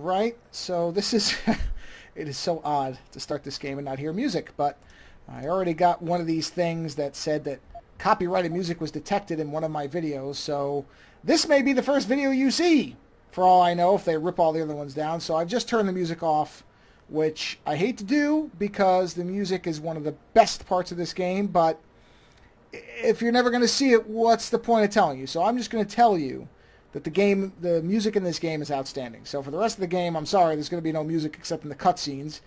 Alright, so this is... it is so odd to start this game and not hear music, but I already got one of these things that said that copyrighted music was detected in one of my videos, so this may be the first video you see, for all I know, if they rip all the other ones down. So I've just turned the music off, which I hate to do because the music is one of the best parts of this game, but if you're never going to see it, what's the point of telling you? So I'm just going to tell you that the music in this game is outstanding. So for the rest of the game, I'm sorry, there's going to be no music except in the cutscenes.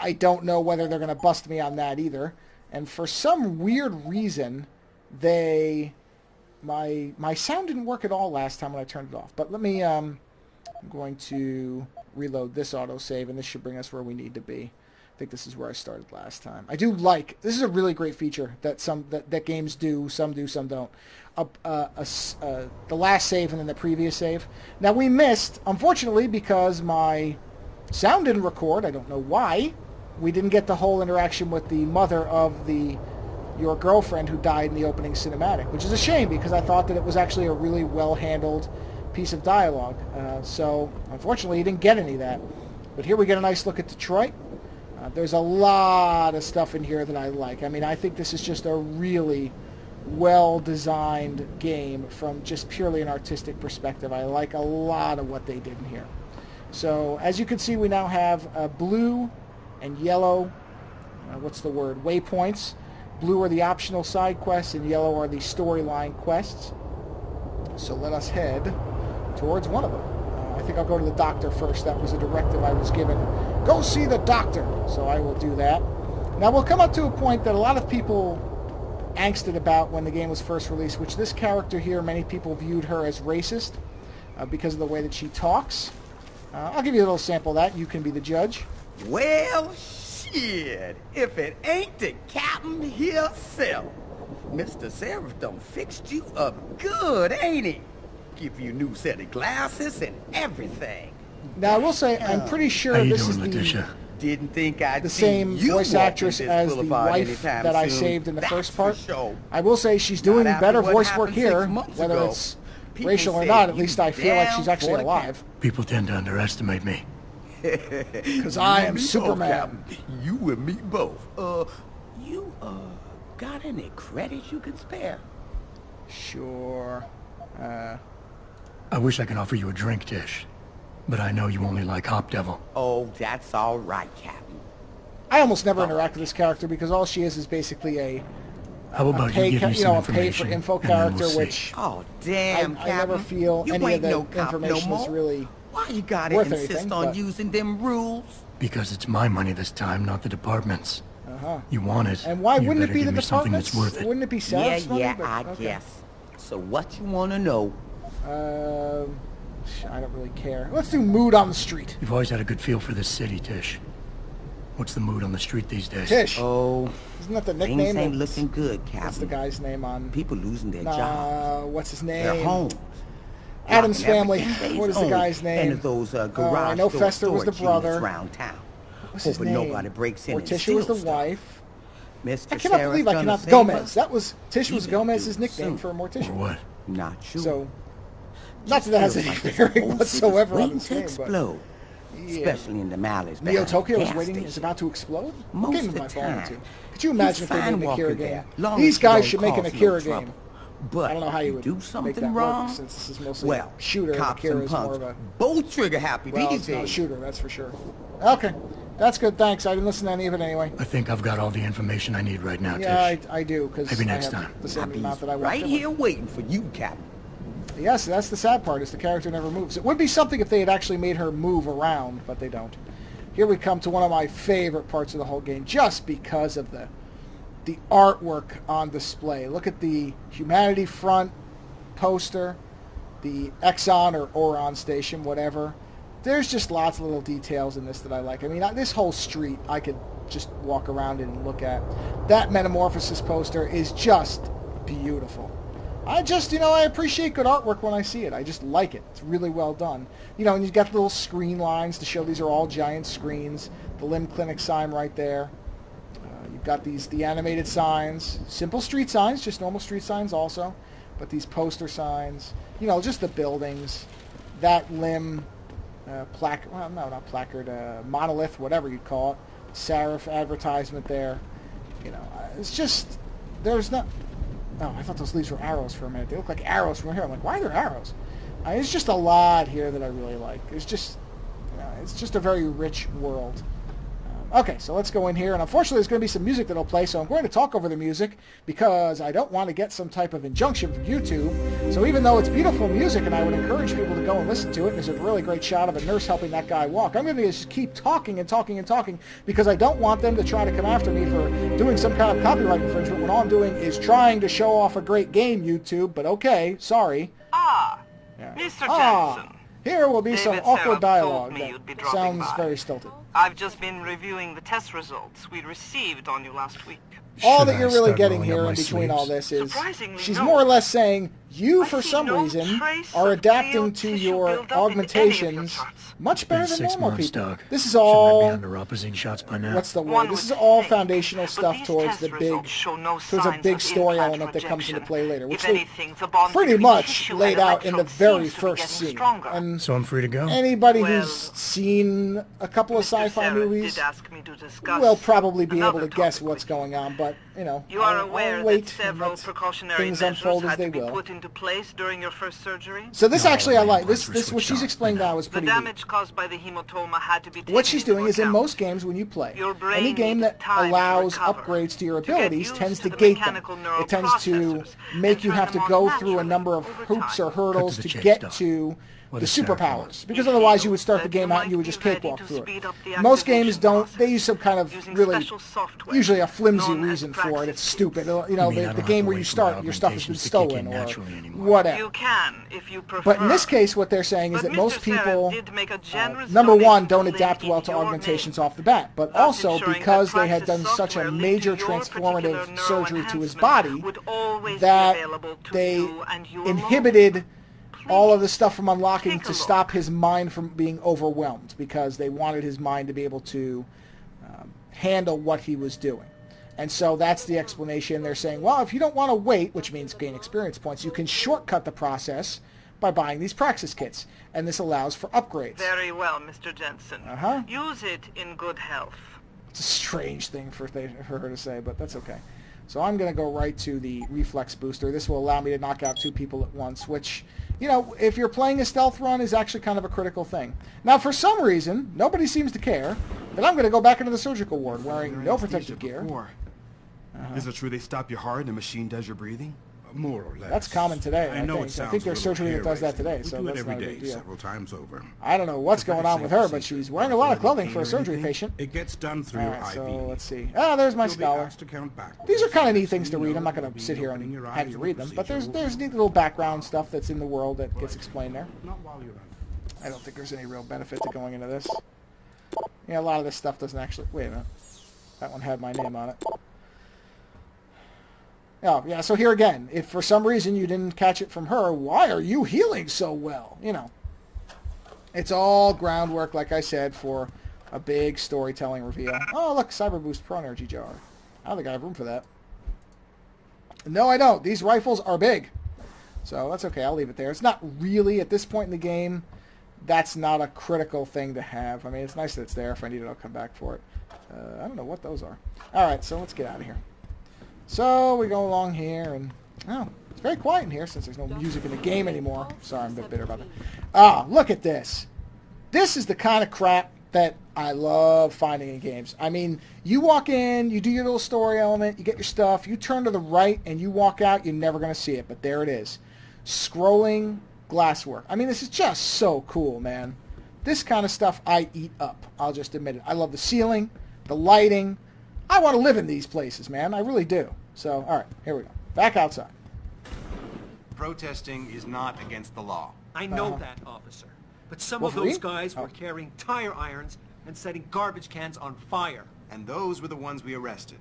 I don't know whether they're going to bust me on that either. And for some weird reason, my sound didn't work at all last time when I turned it off. But let me, I'm going to reload this autosave, and this should bring us where we need to be. I think this is where I started last time. I do like, this is a really great feature that that games do, some don't. The last save and then the previous save. Now we missed, unfortunately, because my sound didn't record. I don't know why. We didn't get the whole interaction with the mother of your girlfriend who died in the opening cinematic, which is a shame because I thought that it was actually a really well-handled piece of dialogue. So unfortunately, you didn't get any of that. But here we get a nice look at Detroit. There's a lot of stuff in here that I like. I mean, I think this is just a really well-designed game from just purely an artistic perspective. I like a lot of what they did in here. So, as you can see, we now have blue and yellow, what's the word, waypoints. Blue are the optional side quests, and yellow are the storyline quests. So let us head towards one of them. I think I'll go to the doctor first. That was a directive I was given. Go see the doctor! So I will do that. Now we'll come up to a point that a lot of people angsted about when the game was first released, which this character here, many people viewed her as racist because of the way that she talks. I'll give you a little sample of that. You can be the judge. Well, shit. If it ain't the captain himself. Mr. Seraph done fixed you up good, ain't he? Give you a new set of glasses and everything. Now, I will say, I'm pretty sure this is Didn't think I'd the same voice actress as the wife that I saved in the first part. Sure. I will say she's doing better voice work here, whether it's racial or not. At least I feel like she's actually alive. People tend to underestimate me. Because I am Superman. You and me both. You got any credits you can spare? Sure. I wish I could offer you a drink, Tish. But I know you only like Hop Devil. Oh, that's all right, Captain. I almost never interact with this character because all she is basically a pay for info character, which oh damn, I never feel any of the information is really Why you gotta worth insist anything, on using them rules? Because it's my money this time, not the department's. You want it. And why wouldn't it be the department's? department's? Wouldn't it be Sarah's money? I guess. So what you want to know? I don't really care. Let's do mood on the street. You've always had a good feel for this city, Tish. What's the mood on the street these days? Tish. Oh, isn't that the nickname? Things ain't looking good, Captain. That's the guy's name on... People losing their jobs. What's his name? Their homes. Adam's Family. What is the guy's name? And those garage I know Fester was the brother. Around town. What's his name? Nobody breaks in. Morticia was the wife. Mr. I cannot believe I cannot... Gomez. That was... Tish was Gomez's nickname for Morticia. Or what? Not sure. So... Not that that has any bearing whatsoever on this game, explode. But... Especially in the mallees. Neo Tokyo is about to explode? What game am I falling into? Could you imagine if they made an Akira game? These guys should make an Akira game. But I don't know how you would do something make that wrong, work, since this is mostly a shooter, and cops Akira and is more of punks, a... both trigger happy Well, these it's not a days. shooter, that's for sure. Okay, that's good, thanks. I didn't listen to any of it anyway. I think I've got all the information I need right now, Yeah, Tish. I do, because Maybe next I have time. the same amount that I right walked here waiting for you, Captain. Yes, that's the sad part, is the character never moves. It would be something if they had actually made her move around, but they don't. Here we come to one of my favorite parts of the whole game, just because of the artwork on display. Look at the Humanity Front poster, the Exxon or Oron station, whatever. There's just lots of little details in this that I like. I mean, this whole street I could just walk around it and look at. That Metamorphosis poster is just beautiful. I just, I appreciate good artwork when I see it. I just like it. It's really well done. And you've got the little screen lines to show these are all giant screens. The Limb Clinic sign right there. You've got the animated signs. Simple street signs, just normal street signs also. But these poster signs. Just the buildings. That Limb placard, well, no, not placard, monolith, whatever you call it, serif advertisement there. You know, it's just, there's not, oh, I thought those leaves were arrows for a minute. They look like arrows from here. I'm like, why are there arrows? It's just a lot here that I really like. It's just a very rich world. Okay, so let's go in here, and unfortunately there's going to be some music that'll play, so I'm going to talk over the music because I don't want to get some type of injunction from YouTube. So even though it's beautiful music, and I would encourage people to go and listen to it, and there's a really great shot of a nurse helping that guy walk, I'm going to just keep talking and talking and talking because I don't want them to try to come after me for doing some kind of copyright infringement when all I'm doing is trying to show off a great game, YouTube, but okay, sorry. Ah, Yeah. Mr. Jensen. Here will be some David awkward Sarah dialogue told me you'd be that dropping sounds by. very stilted. I've just been reviewing the test results we received on you last week. All Should that I you're really start getting rolling up here my in between all sleeves? this is Surprisingly, she's no. more or less saying you, I for see some no reason, trace are of adapting glial to tissue your buildup in any of your augmentations charts. much better Been than 6 normal months, people. Doc. This is Shouldn't I all, be under opposing shots by now? what's the word? One This is would all think, foundational but stuff these towards test the big, results show no towards a signs big of story implant element that comes into rejection. play later, which If they anything, the bond pretty between much tissue laid and out in the electrode very seems to be first getting scene. stronger. And So I'm free to go? anybody Well, who's seen a couple of Mr. sci-fi Sarah movies did ask me to discuss will probably be able another to guess topic what's with you. going on, but, you know, You are I'll aware wait that and several let precautionary things measures unfold as had they to be will. put into place during your first surgery. So this No, actually I like. once This we're what she's switched explained on, I now is The pretty neat. damage caused by the hematoma had to be taken What she's into doing is in account. most games when you play, Your brain any game needs that time to allows recover, upgrades to your to get abilities used tends to to the gate them. mechanical neural It tends to processors make and you turn have to them on go through a naturally number of over hoops time. or hurdles Cut to to the get chase, Doc. to What the is Sarah superpowers. Because You otherwise feel you would start the that you game out and might you would be just ready cakewalk to through speed it. up the Most games activation don't. They process use some kind of using really, special software usually a flimsy known as reason for it. praxis It's stupid. kits. You know, You mean the I don't have game to where you wait for start, your stuff has been augmentations to kick in stolen or naturally anymore. whatever. You can, if you prefer. But in this case, what they're saying is But that Mr. most Sarah people, did make a generous number donation one, to don't live adapt in well to your augmentations name, off the bat, but thus also ensuring because that they had done Praxis such a software linked major to your particular transformative neural surgery to his enhancement body would always that be available to they you and you alone. inhibited all of the Please, stuff from unlocking take a to look. stop his mind from being overwhelmed because they wanted his mind to be able to handle what he was doing. And so that's the explanation. They're saying, well, if you don't want to wait, which means gain experience points, you can shortcut the process by buying these Praxis kits. And this allows for upgrades. Very well, Mr. Jensen. Uh-huh. Use it in good health. It's a strange thing for her to say, but that's okay. So I'm going to go right to the reflex booster. This will allow me to knock out 2 people at once, which, you know, if you're playing a stealth run, is actually kind of a critical thing. Now, for some reason, nobody seems to care that I'm going to go back into the surgical ward wearing no protective gear. Is it true they stop your heart and the machine does your breathing? More or less. That's common today, I know think. it sounds I think there's a little surgery that does that hair-raising. today, so We do it that's every not a day, big deal. several times over. I don't know what's going on with her, but she's wearing a lot of clothing for a surgery patient. It gets done through All your right, IV. so let's see. Ah, there's my You'll be scholar. asked to count backwards. These are kind of neat things to You read. know I'm not going you'll to be sit here opening and your have eyes you and read the them, but procedure there's will neat little background stuff that's in the world that gets explained there. Not while you're under. I don't think there's any real benefit to going into this. Yeah, a lot of this stuff doesn't actually... Wait a minute. That one had my name on it. Oh, yeah, so here again, if for some reason you didn't catch it from her, why are you healing so well? You know, it's all groundwork, like I said, for a big storytelling reveal. Oh, look, Cyber Boost Pro Energy Jar. I don't think I have room for that. No, I don't. These rifles are big. So that's okay. I'll leave it there. It's not really, at this point in the game, that's not a critical thing to have. I mean, it's nice that it's there. If I need it, I'll come back for it. I don't know what those are. All right, so let's get out of here. So we go along here, and oh, it's very quiet in here since there's no music in the game anymore. Sorry, I'm a bit bitter about that. Ah, look at this. This is the kind of crap that I love finding in games. I mean, you walk in, you do your little story element, you get your stuff, you turn to the right, and you walk out, you're never going to see it, but there it is. Scrolling glasswork. I mean, this is just so cool, man. This kind of stuff I eat up. I'll just admit it. I love the ceiling, the lighting. I want to live in these places, man. I really do. So, all right, here we go. Back outside. Protesting is not against the law. I know that, officer. But some of Wolverine? those guys Oh. were carrying tire irons and setting garbage cans on fire. And those were the ones we arrested.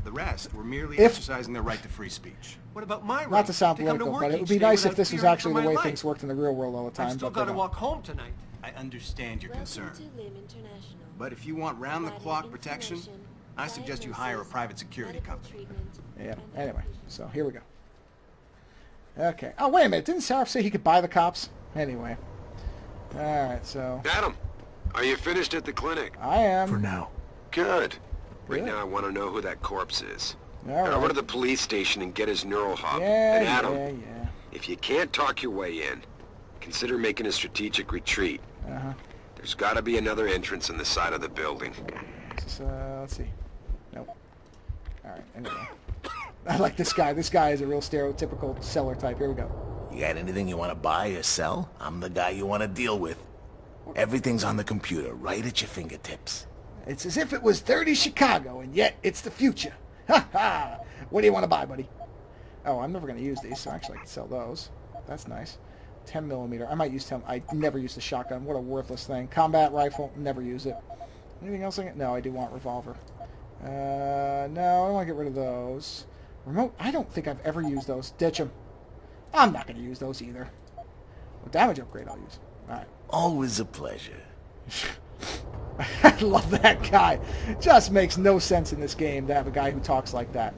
The rest were merely If- exercising their right to free speech. What about my right Not to sound come to political, work but it each would be day nice if without this was fearing actually for the my way life? things worked in the real world all the time. I've still but got they to don't. walk home tonight. I understand your concern. Welcome to LIM International. But if you want round-the-clock Providing protection, information, I suggest you hire a diagnosis, private security medical company. treatment, Yeah, and anyway, outpatient. so here we go. Okay. Oh, wait a minute. Didn't Sarif say he could buy the cops? Anyway. Alright, so... Adam, are you finished at the clinic? I am. For now. Good. Right Good. now I want to know who that corpse is. Alright. Go to the police station and get his neural hub. Yeah, and Adam, yeah. if you can't talk your way in, consider making a strategic retreat. Uh-huh. There's got to be another entrance in the side of the building. Let's see. Nope. Alright, anyway. I like this guy. This guy is a real stereotypical seller type. Here we go. You got anything you want to buy or sell? I'm the guy you want to deal with. Everything's on the computer, right at your fingertips. It's as if it was 30 Chicago, and yet it's the future. Ha ha! What do you want to buy, buddy? Oh, I'm never going to use these, so actually I can sell those. That's nice. 10 millimeter. I might use 10. I never use the shotgun. What a worthless thing. Combat rifle. Never use it. Anything else? No, I do want revolver. No, I don't want to get rid of those. Remote. I don't think I've ever used those. Ditch them. I'm not going to use those either. Well, damage upgrade I'll use. Alright. Always a pleasure. I love that guy. Just makes no sense in this game to have a guy who talks like that.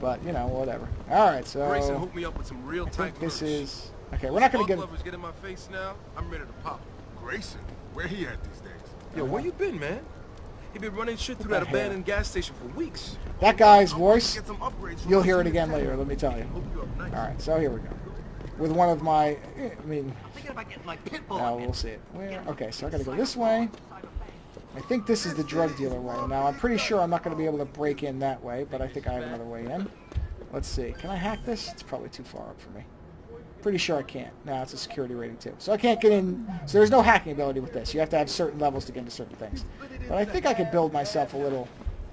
But, you know, whatever. Alright, so... Grayson hooked me up with some real I tight think this grips. is... Okay, we're not going to get... Lovers get in my face now. I'm ready to pop. Grayson, where he at these days? Yo, where you been, man? He been running shit through What that the hell? abandoned gas station for weeks. That guy's voice, Get some upgrades from you'll the hear it senior again tech. later, let me tell you. Hook you up nice. Alright, so here we go. With one of my... I mean... Thinking about getting my pit bull Now again. we'll see it. Where? Okay, so I gotta go this way. I think this is the drug dealer way. Now, I'm pretty sure I'm not going to be able to break in that way, but I think I have another way in. Let's see. Can I hack this? It's probably too far up for me. Pretty sure I can't. Now it's a security rating too. So I can't get in. So there's no hacking ability with this. You have to have certain levels to get into certain things. But I think I could build myself a little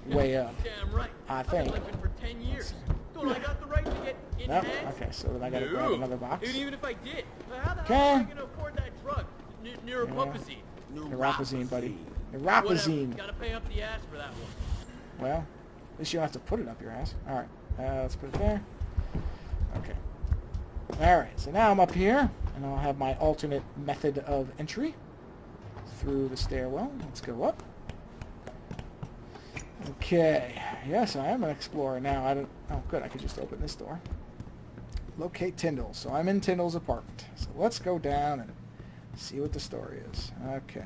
way up. Damn right. I think. I've been living for 10 years. Don't I got the right to get Nope. enhanced? Okay, so then I gotta grab another box. And even if I did, how the Okay. hell am I going to afford that drug? Neuropopazine. Neuropazine, buddy. Whatever. Neuropazine. Gotta pay up the ass for that one. Well, at least you don't have to put it up your ass. Alright, let's put it there. Okay. Alright, so now I'm up here, and I'll have my alternate method of entry through the stairwell. Let's go up. Okay. Yes, I am an explorer now. I don't... Oh, good. I could just open this door. Locate Tyndall. So I'm in Tyndall's apartment. So let's go down and see what the story is. Okay.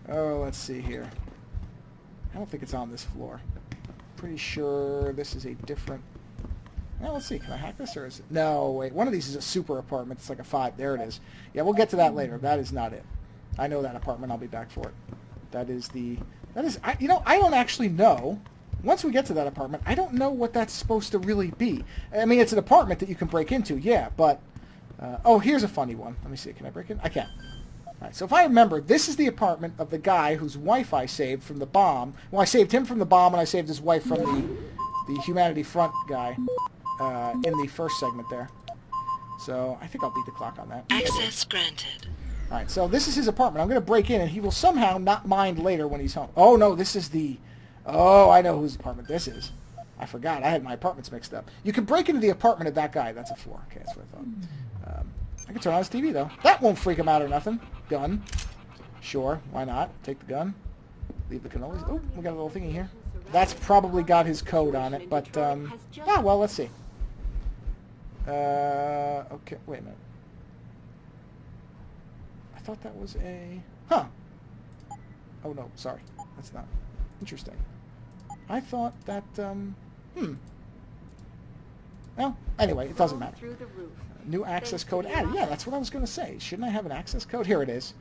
Oh, let's see here. I don't think it's on this floor. Pretty sure this is a different... Well, let's see. Can I hack this, or is it... No, wait. One of these is a super apartment. It's like a 5. There it is. Yeah, we'll get to that later. That is not it. I know that apartment. I'll be back for it. That is the... That is... you know, I don't actually know. Once we get to that apartment, I don't know what that's supposed to really be. I mean, it's an apartment that you can break into, yeah, but... oh, here's a funny one. Let me see. Can I break in? I can. Alright, so if I remember, this is the apartment of the guy whose wife I saved from the bomb. Well, I saved him from the bomb, and I saved his wife from the Humanity Front guy in the first segment there. So I think I'll beat the clock on that. Access granted. Alright, so this is his apartment. I'm going to break in, and he will somehow not mind later when he's home. Oh, no, this is the... Oh, I know whose apartment this is. I forgot. I had my apartments mixed up. You can break into the apartment of that guy. That's a 4. Okay, that's what I thought. I can turn on his TV, though. That won't freak him out or nothing. Gun. Sure, why not? Take the gun. Leave the cannolis. Oh, we got a little thingy here. That's probably got his code on it, but, ah, well, let's see. Okay, wait a minute. I thought that was a... Huh. Oh, no, sorry. That's not... Interesting. I thought that, Well, anyway, it doesn't matter. New access code added. Yeah, that's what I was going to say. Shouldn't I have an access code? Here it is.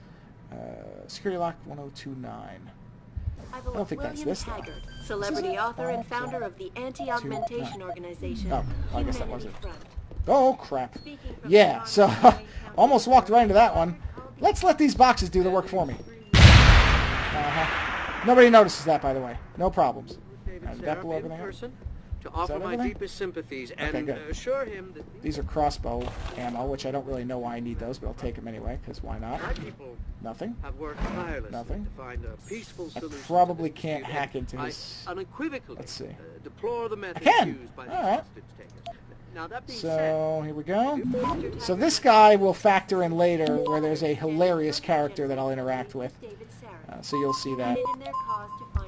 Security lock 1029. I don't think that's this, though. Celebrity author and founder of the Anti-Augmentation Organization. Oh, well, I guess that was it. Oh, crap. Yeah, so almost walked right into that one. Let's let these boxes do the work for me. Nobody notices that, by the way. No problems. Did that blow everything up? To offer my deepest sympathies and assure him that these are crossbow ammo, which I don't really know why I need those, but I'll take them anyway, because why not? my people Nothing. have worked tirelessly Nothing. to find a peaceful I solution. probably can't hack into I his... unequivocally Let's see. deplore the methods can. used by the All right. hostage takers. Now that being So, here we go. So this guy will factor in later, where there's a hilarious character that I'll interact with. So you'll see that.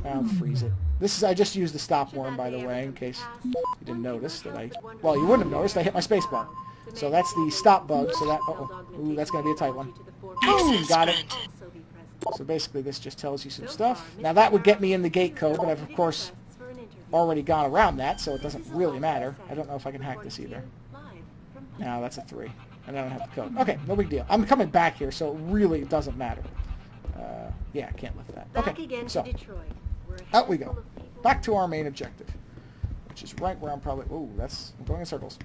I'll freeze it. This is, I just used the stop worm, by the way, in case you didn't notice that I... Well, you wouldn't have noticed. I hit my space bar. So that's the stop bug. So that... Uh-oh. Ooh, that's going to be a tight one. Boom! Got it. So basically this just tells you some stuff. Now that would get me in the gate code, but I've of course already gone around that, so it doesn't really matter. I don't know if I can hack this either. No, that's a 3. And I don't have the code. Okay, no big deal. I'm coming back here, so it really doesn't matter. Yeah, I can't lift that. Okay, so out we go. Back to our main objective, which is right where I'm probably... Ooh, I'm going in circles.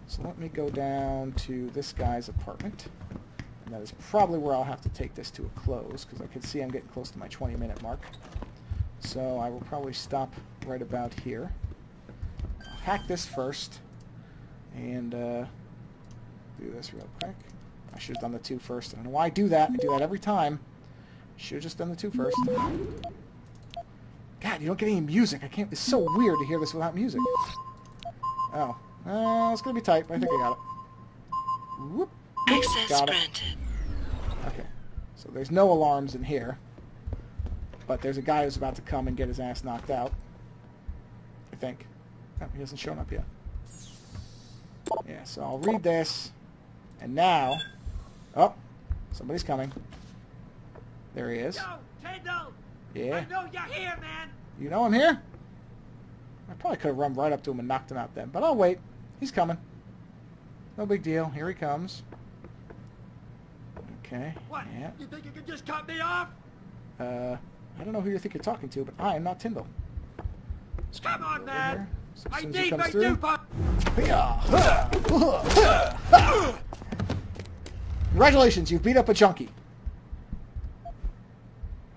So let me go down to this guy's apartment. And that is probably where I'll have to take this to a close, because I can see I'm getting close to my 20-minute mark. So I will probably stop right about here. I'll hack this first, and do this real quick. I should have done the 2 first. I don't know why I do that. I do that every time. Should have just done the 2 first. God, you don't get any music. I can't. It's so weird to hear this without music. Oh. It's going to be tight, but I think I got it. Whoop. Access Got it. granted. Okay. So there's no alarms in here. But there's a guy who's about to come and get his ass knocked out. I think. Oh, he hasn't shown up yet. Yeah, so I'll read this. And now... Oh, somebody's coming. There he is. Yo, Kendall! Yeah. I know you're here, man! You know I'm here? I probably could have run right up to him and knocked him out then. But I'll wait. He's coming. No big deal. Here he comes. Okay. What? Yeah. You think you can just cut me off? I don't know who you think you're talking to, but I am not Tyndall. Come on, man! So as I soon as he need comes my through... new Congratulations, you've beat up a junkie.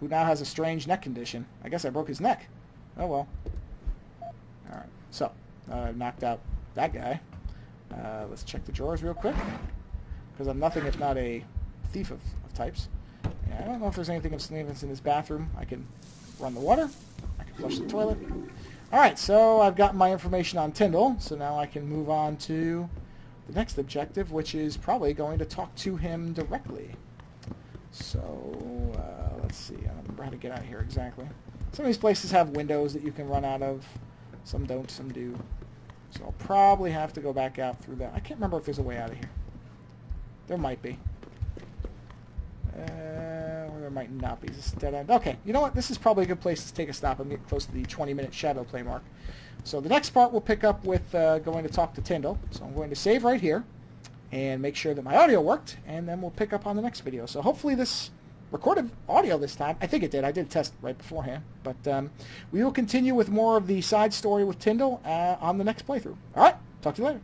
Who now has a strange neck condition. I guess I broke his neck. Oh well. Alright, so, I've knocked out that guy. Let's check the drawers real quick. Because I'm nothing if not a thief of types. Yeah, I don't know if there's anything of significance in this bathroom. I can run the water. I can flush the toilet. Alright, so I've got my information on Tyndall. So now I can move on to the next objective, which is probably going to talk to him directly. So, let's see. I don't remember how to get out of here exactly. Some of these places have windows that you can run out of. Some don't, some do. So I'll probably have to go back out through that. I can't remember if there's a way out of here. There might be. Or there might not be. Is this a dead end? Okay, you know what? This is probably a good place to take a stop. I'm getting close to the 20-minute shadow play mark. So the next part we'll pick up with going to talk to Tyndall. So I'm going to save right here and make sure that my audio worked, and then we'll pick up on the next video. So hopefully this recorded audio this time. I think it did. I did test right beforehand. But we will continue with more of the side story with Tyndall on the next playthrough. All right, talk to you later.